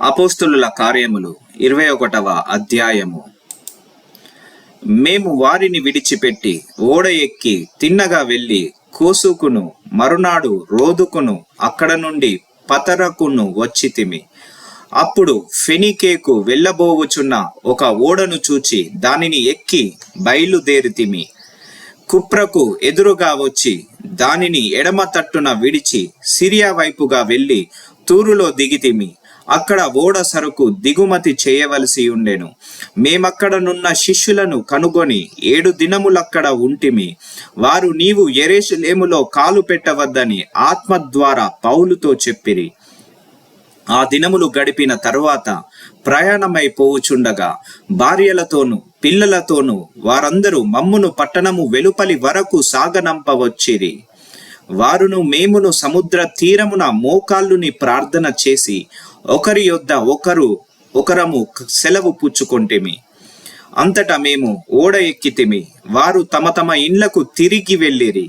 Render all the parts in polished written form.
అపోస్తలుల కార్యములు 21వ అధ్యాయము. మేము వారిని విడిచిపెట్టి ఓడ ఎక్కి తిన్నగా వెళ్ళి కోసుకును, మరునాడు రోదుకును, అక్కడ నుండి పతరకును వచ్చితిమి. అప్పుడు ఫెనీకేకు వెళ్ళబోవుచున్న ఒక ఓడను చూచి దానిని ఎక్కి బయలుదేరితిమి. కుప్రకు ఎదురుగా వచ్చి దానిని ఎడమ తట్టున విడిచి సిరియా వైపుగా వెళ్ళి తూరులో దిగితిమి. అక్కడ ఓడ సరుకు దిగుమతి చేయవలసి ఉండెను. మేమక్కడనున్న శిష్యులను కనుగొని 7 దినములక్కడ ఉంటిమి. వారు నీవు యెరూషలేములో కాలు పెట్టవద్దని ఆత్మ ద్వారా పౌలుతో చెప్పిరి. ఆ దినములు గడిపిన తరువాత ప్రయాణమైపోవుచుండగా భార్యలతోనూ పిల్లలతోనూ వారందరూ మమ్మును పట్టణము వెలుపలి వరకు సాగనంపవచ్చిరి. వారును మేమును సముద్ర తీరమున మోకాళ్ళుని ప్రార్థన చేసి ఒకరి యొద్ద ఒకరము సెలవు పుచ్చుకొంటిమి. అంతటా మేము ఓడ ఎక్కితిమి. వారు తమ తమ ఇండ్లకు తిరిగి వెళ్ళిరి.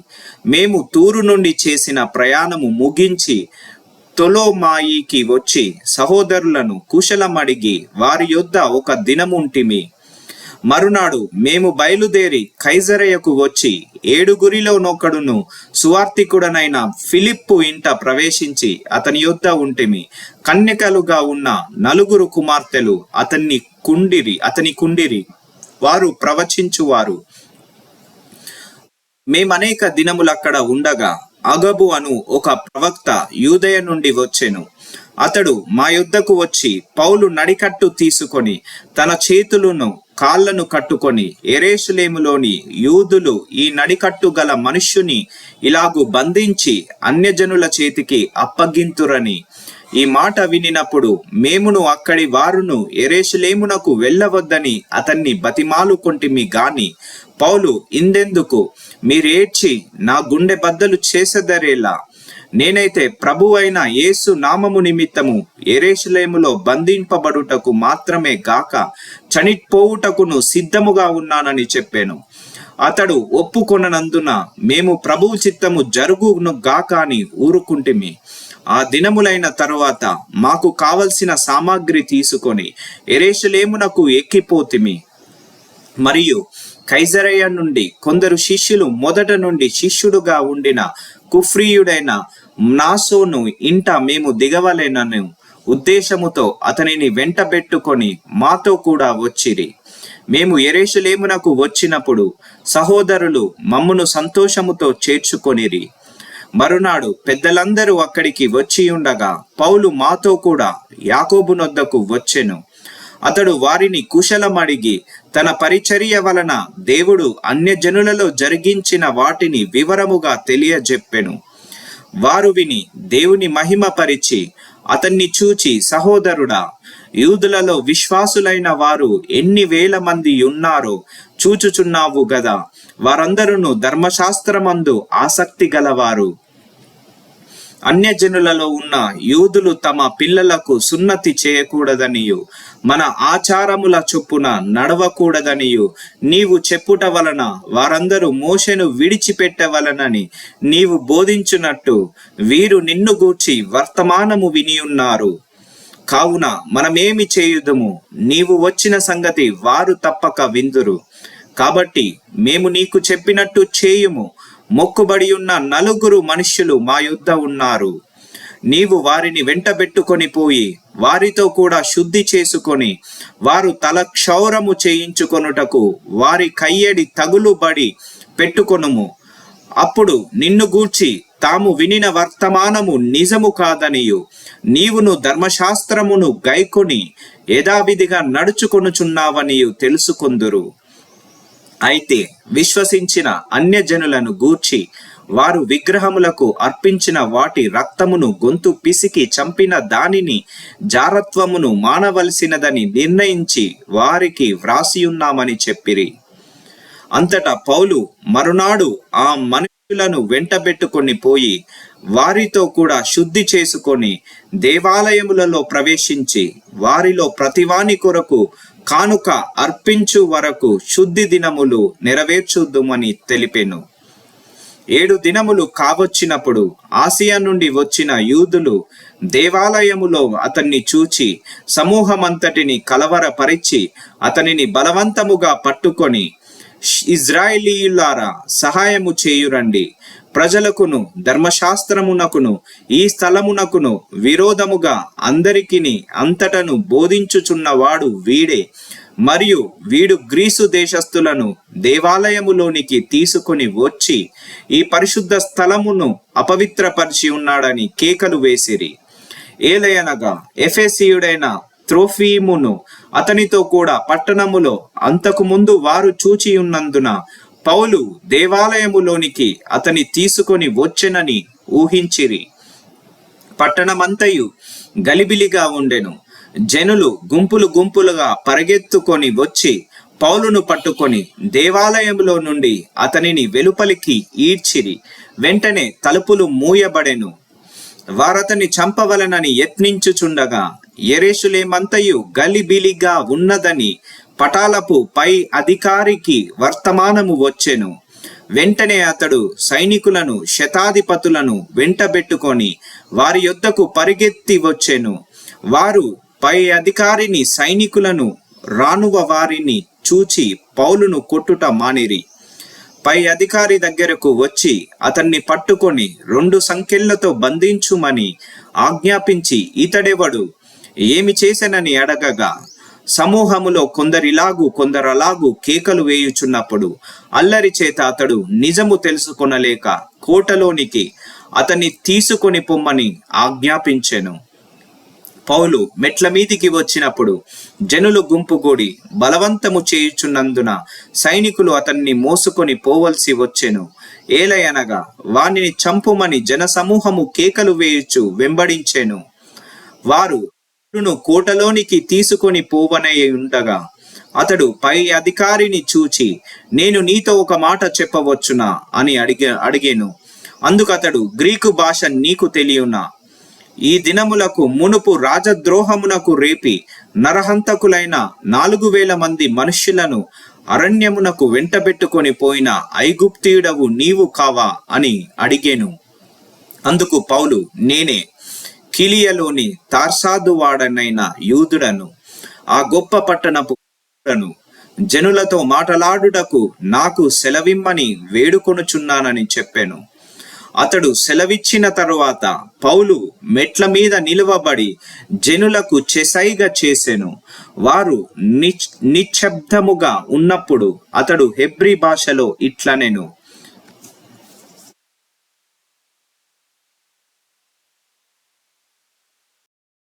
మేము తూరు నుండి చేసిన ప్రయాణము ముగించి తొలొమాయికి వచ్చి సహోదరులను కుశలమడిగి వారి యొద్ద 1 దినముంటిమి. మరునాడు మేము బయలుదేరి కైసరయకు వచ్చి 7 సువార్తికుడనైన ఫిలిప్పు ఇంట ప్రవేశించి అతని యొద్ద ఉంటిమి. కన్యకలుగా ఉన్న 4 కుమార్తెలు అతని కుండిరి. వారు ప్రవచించువారు. మేమనేక దినములక్కడ ఉండగా అగబు అను ఒక ప్రవక్త యూదయ నుండి వచ్చెను. అతడు మా యొద్దకు వచ్చి పౌలు నడికట్టు తీసుకొని తన చేతులను కాళ్లను కట్టుకొని యెరూషలేములోని యూదులు ఈ నడికట్టు గల మనుష్యుని ఇలాగు బంధించి అన్యజనుల చేతికి అప్పగింతురని ఈ మాట వినినప్పుడు మేమును అక్కడి వారును యెరూషలేమునకు వెళ్ళవద్దని అతన్ని బతిమాలుకొంటిమి గాని పౌలు ఇందెందుకు, మీరేడ్చి నా గుండె బద్దలు చేసెదరేలా? నేనైతే ప్రభువైన యేసు నామము నిమిత్తము యెరూషలేములో బంధింపబడుటకు మాత్రమే గాక చనిపోవుటకును సిద్ధముగా ఉన్నానని చెప్పాను. అతడు ఒప్పుకొననందున మేము ప్రభువు చిత్తము జరుగును గాక అని ఊరుకుంటిమి. ఆ దినములైన తరువాత మాకు కావలసిన సామాగ్రి తీసుకొని యెరూషలేమునకు ఎక్కిపోతిమి. మరియు కైసరయ నుండి కొందరు శిష్యులు మొదట నుండి శిష్యుడుగా ఉండిన కుఫ్రీయుడైన మ్నాసోను ఇంట మేము దిగవలెనను ఉద్దేశముతో అతనిని వెంటబెట్టుకొని మాతో కూడా వచ్చిరి. మేము యెరూషలేమునకు వచ్చినప్పుడు సహోదరులు మమ్మును సంతోషముతో చేర్చుకొనిరి. మరునాడు పెద్దలందరూ అక్కడికి వచ్చి ఉండగా పౌలు మాతో కూడా యాకోబునొద్దకు వచ్చెను. అతడు వారిని కుశలమడిగి తన పరిచర్య వలన దేవుడు అన్యజనులలో జరిగించిన వాటిని వివరముగా తెలియజెప్పెను. వారు విని దేవుని మహిమపరిచి అతన్ని చూచి, సహోదరుడా, యూదులలో విశ్వాసులైన వారు ఎన్ని వేల మంది ఉన్నారో చూచుచున్నావు గదా. వారందరూ ధర్మశాస్త్రమందు ఆసక్తి గలవారు. అన్యజనులలో ఉన్న యూదులు తమ పిల్లలకు సున్నతి చేయకూడదనియు మన ఆచారముల చొప్పున నడవకూడదనియు నీవు చెప్పుట వలన వారందరూ మోషెను విడిచిపెట్టవలనని నీవు బోధించున్నట్టు వీరు నిన్ను గూర్చి వర్తమానము వినియున్నారు. కావున మనమేమి చేయుదుము? నీవు వచ్చిన సంగతి వారు తప్పక విందురు. కాబట్టి మేము నీకు చెప్పినట్టు చేయుము. మొక్కుబడి ఉన్న 4 మనుష్యులు మా యొద్ద ఉన్నారు. నీవు వారిని వెంటబెట్టుకొని పోయి వారితో కూడా శుద్ధి చేసుకొని వారు తల క్షౌరము చేయించుకొనుటకు వారి కయ్యడి తగులుబడి పెట్టుకొనుము. అప్పుడు నిన్ను గూర్చి తాము వినిన వర్తమానము నిజము కాదనియు నీవును ధర్మశాస్త్రమును గైకొని యథావిధిగా నడుచుకొనుచున్నావనియు తెలుసుకొందురు. అయితే విశ్వసించిన అన్యజనులను గూర్చి వారు విగ్రహములకు అర్పించిన వాటి రక్తమును గొంతు పిసికి చంపిన దానిని జారత్వమును మానవలసినదని నిర్ణయించి వారికి వ్రాసియున్నామని చెప్పిరి. అంతటా పౌలు మరునాడు ఆ మనుషులను వెంటబెట్టుకొని పోయి వారితో కూడా శుద్ధి చేసుకొని దేవాలయములలో ప్రవేశించి వారిలో ప్రతివాని కొరకు కానుక అర్పించు వరకు శుద్ధి దినములు నెరవేర్చుదుమని తెలిపెను. 7 దినములు కావచ్చినప్పుడు ఆసియా నుండి వచ్చిన యూదులు దేవాలయములో అతన్ని చూచి సమూహమంతటిని కలవరపరిచి అతనిని బలవంతముగా పట్టుకొని, ఇజ్రాయేలీయులారా, సహాయము చేయురండి, ప్రజలకును ధర్మశాస్త్రమునకును ఈ స్థలమునకును విరోధముగా అందరికిని అంతటను బోధించుచున్నవాడు వీడే, మరియు వీడు గ్రీసు దేశస్థులను దేవాలయములోనికి తీసుకొని వచ్చి ఈ పరిశుద్ధ స్థలమును అపవిత్రపరిచి ఉన్నాడని కేకలు వేసిరి. ఏలయనగా ఎఫెసీయుడైన త్రోఫీమును అతనితో కూడా పట్టణములో అంతకు ముందు వారు చూచి ఉన్నందున పౌలు దేవాలయములోనికి అతని తీసుకొని వచ్చెనని ఊహించిరి. పట్టణమంతయు గలిబిలిగా ఉండెను. జనులు గుంపులు గుంపులుగా పరిగెత్తుకొని వచ్చి పౌలును పట్టుకొని దేవాలయములో నుండి అతనిని వెలుపలికి ఈడ్చిరి. వెంటనే తలుపులు మూయబడెను. వారతని చంపవలనని యత్నించుచుండగా యెరూషలేమంతయు గలిబిలిగా ఉన్నదని పటాలపు పై అధికారికి వర్తమానము వచ్చెను. వెంటనే అతడు సైనికులను శతాధిపతులను వెంటబెట్టుకొని వారి యొద్దకు పరిగెత్తి వచ్చెను. వారు పై అధికారిని సైనికులను రానువ వారిని చూచి పౌలును కొట్టుట మానిరి. పై అధికారి దగ్గరకు వచ్చి అతన్ని పట్టుకొని 2 సంకెళ్లతో బంధించుమని ఆజ్ఞాపించి ఇతడెవడు, ఏమి చేసెనని అడగగా, సమూహములో కొందరలాగు కేకలు వేయుచున్నప్పుడు అల్లరి చేత అతడు నిజము తెలుసుకొనలేక కోటలోనికి అతన్ని తీసుకొని పొమ్మని ఆజ్ఞాపించెను. పౌలు మెట్ల మీదికి వచ్చినప్పుడు జనులు గుంపుగూడి బలవంతము చేయుచున్నందున సైనికులు అతన్ని మోసుకొని పోవలసి వచ్చెను. ఏలయనగా వానిని చంపుమని జనసమూహము కేకలు వేయుచు వెంబడించెను. వారు కోటలోనికి తీసుకొని పోవనై ఉండగా అతడు పై అధికారిని చూచి, నేను నీతో ఒక మాట చెప్పవచ్చునా అని అడిగేను. అందుకు అతడు, గ్రీకు భాష నీకు తెలియనా? ఈ దినములకు మునుపు రాజద్రోహమునకు రేపి నరహంతకులైన 4000 మంది మనుష్యులను అరణ్యమునకు వెంటబెట్టుకొని పోయిన ఐగుప్తీయుడవు నీవు కావా అని అడిగేను. అందుకు పౌలు, నేనే, కిలియలోని తార్సాదు వాడనైన యూదుడను, ఆ గొప్ప పట్టణపు జనులతో మాటలాడుటకు నాకు సెలవిమ్మని వేడుకొనుచున్నానని చెప్పాను. అతడు సెలవిచ్చిన తరువాత పౌలు మెట్ల మీద నిలువబడి జనులకు చెసైగ చేసెను. వారు నిశ్శబ్దముగా ఉన్నప్పుడు అతడు హెబ్రీ భాషలో ఇట్లనెను,